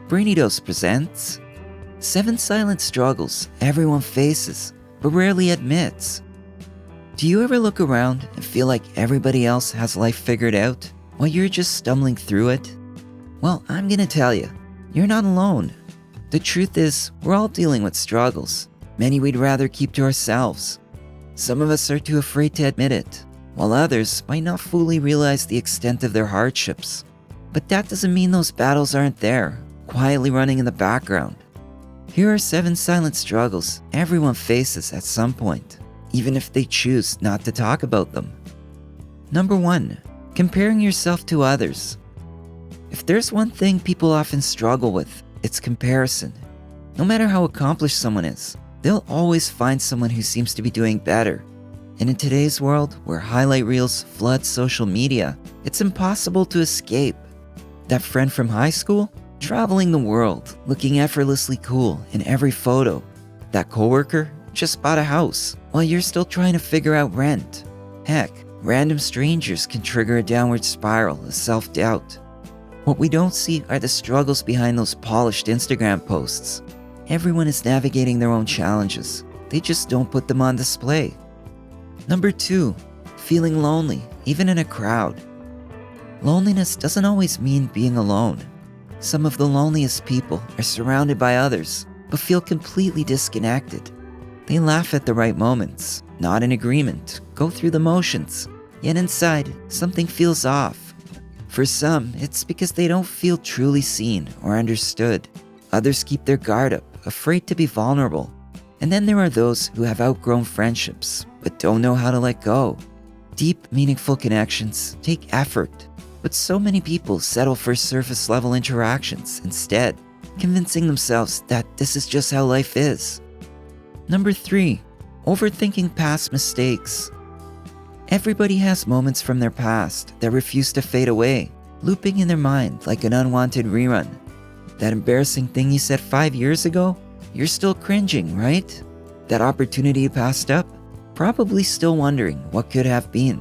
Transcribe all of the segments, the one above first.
Brainy presents 7 silent struggles everyone faces but rarely admits. Do you ever look around and feel like everybody else has life figured out while you're just stumbling through it? Well, I'm gonna tell you, you're not alone. The truth is, we're all dealing with struggles, many we'd rather keep to ourselves. Some of us are too afraid to admit it, while others might not fully realize the extent of their hardships. But that doesn't mean those battles aren't there, quietly running in the background. Here are 7 silent struggles everyone faces at some point, even if they choose not to talk about them. Number 1, comparing yourself to others. If there's one thing people often struggle with, it's comparison. No matter how accomplished someone is, they'll always find someone who seems to be doing better. And in today's world, where highlight reels flood social media, it's impossible to escape. That friend from high school? Traveling the world, looking effortlessly cool in every photo. That coworker just bought a house while you're still trying to figure out rent. Heck, random strangers can trigger a downward spiral of self-doubt. What we don't see are the struggles behind those polished Instagram posts. Everyone is navigating their own challenges. They just don't put them on display. Number 2, feeling lonely, even in a crowd. Loneliness doesn't always mean being alone. Some of the loneliest people are surrounded by others, but feel completely disconnected. They laugh at the right moments, nod in agreement, go through the motions, yet inside, something feels off. For some, it's because they don't feel truly seen or understood. Others keep their guard up, afraid to be vulnerable. And then there are those who have outgrown friendships, but don't know how to let go. Deep, meaningful connections take effort. But so many people settle for surface-level interactions instead, convincing themselves that this is just how life is. Number 3, overthinking past mistakes. Everybody has moments from their past that refuse to fade away, looping in their mind like an unwanted rerun. That embarrassing thing you said 5 years ago? You're still cringing, right? That opportunity you passed up? Probably still wondering what could have been.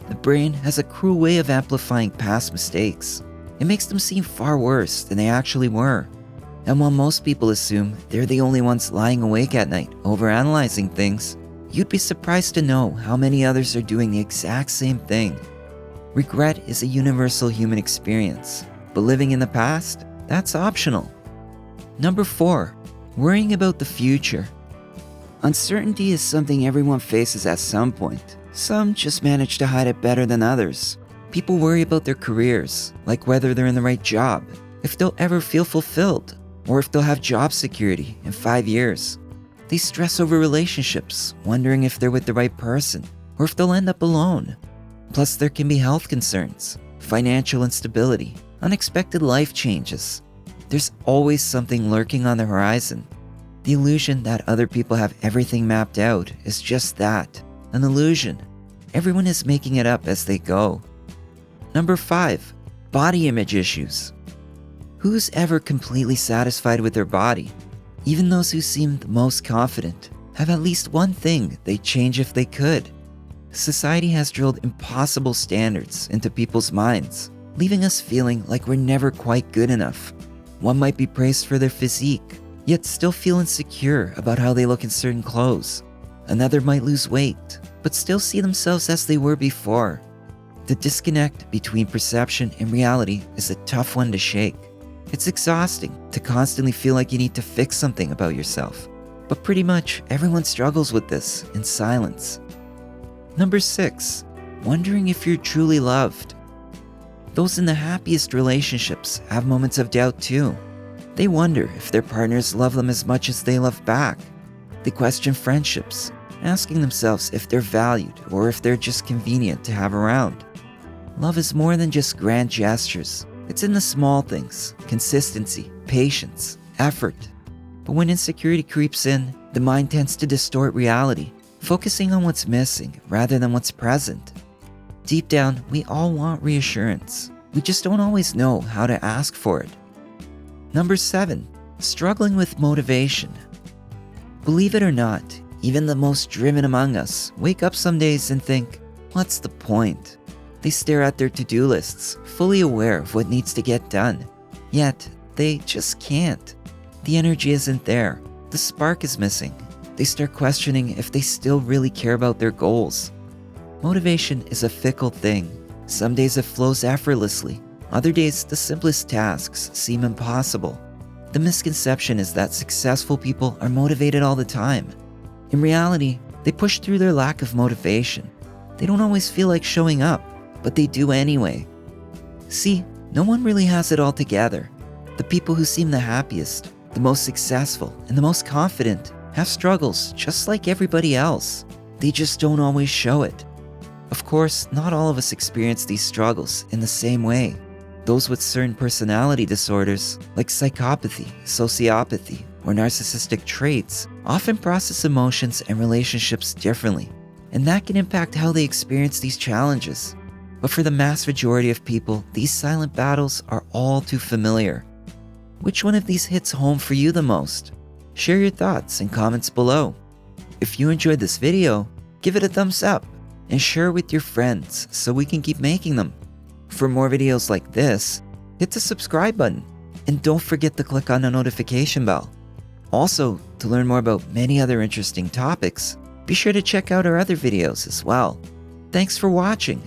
The brain has a cruel way of amplifying past mistakes. It makes them seem far worse than they actually were. And while most people assume they're the only ones lying awake at night overanalyzing things, you'd be surprised to know how many others are doing the exact same thing. Regret is a universal human experience, but living in the past, that's optional. Number 4, worrying about the future. Uncertainty is something everyone faces at some point. Some just manage to hide it better than others. People worry about their careers, like whether they're in the right job, if they'll ever feel fulfilled, or if they'll have job security in 5 years. They stress over relationships, wondering if they're with the right person, or if they'll end up alone. Plus, there can be health concerns, financial instability, unexpected life changes. There's always something lurking on the horizon. The illusion that other people have everything mapped out is just that. An illusion. Everyone is making it up as they go. Number 5, body image issues. Who's ever completely satisfied with their body? Even those who seem the most confident have at least one thing they'd change if they could. Society has drilled impossible standards into people's minds, leaving us feeling like we're never quite good enough. One might be praised for their physique, yet still feel insecure about how they look in certain clothes. Another might lose weight, but still see themselves as they were before. The disconnect between perception and reality is a tough one to shake. It's exhausting to constantly feel like you need to fix something about yourself. But pretty much everyone struggles with this in silence. Number 6, wondering if you're truly loved. Those in the happiest relationships have moments of doubt too. They wonder if their partners love them as much as they love back. They question friendships, asking themselves if they're valued or if they're just convenient to have around. Love is more than just grand gestures. It's in the small things, consistency, patience, effort. But when insecurity creeps in, the mind tends to distort reality, focusing on what's missing rather than what's present. Deep down, we all want reassurance. We just don't always know how to ask for it. Number 7, struggling with motivation. Believe it or not, even the most driven among us wake up some days and think, what's the point? They stare at their to-do lists, fully aware of what needs to get done. Yet, they just can't. The energy isn't there. The spark is missing. They start questioning if they still really care about their goals. Motivation is a fickle thing. Some days it flows effortlessly. Other days, the simplest tasks seem impossible. The misconception is that successful people are motivated all the time. In reality, they push through their lack of motivation. They don't always feel like showing up, but they do anyway. See, no one really has it all together. The people who seem the happiest, the most successful, and the most confident have struggles just like everybody else. They just don't always show it. Of course, not all of us experience these struggles in the same way. Those with certain personality disorders, like psychopathy, sociopathy, or narcissistic traits, often process emotions and relationships differently, and that can impact how they experience these challenges. But for the mass majority of people, these silent battles are all too familiar. Which one of these hits home for you the most? Share your thoughts in comments below. If you enjoyed this video, give it a thumbs up and share it with your friends so we can keep making them. For more videos like this, hit the subscribe button and don't forget to click on the notification bell. Also, to learn more about many other interesting topics, be sure to check out our other videos as well. Thanks for watching.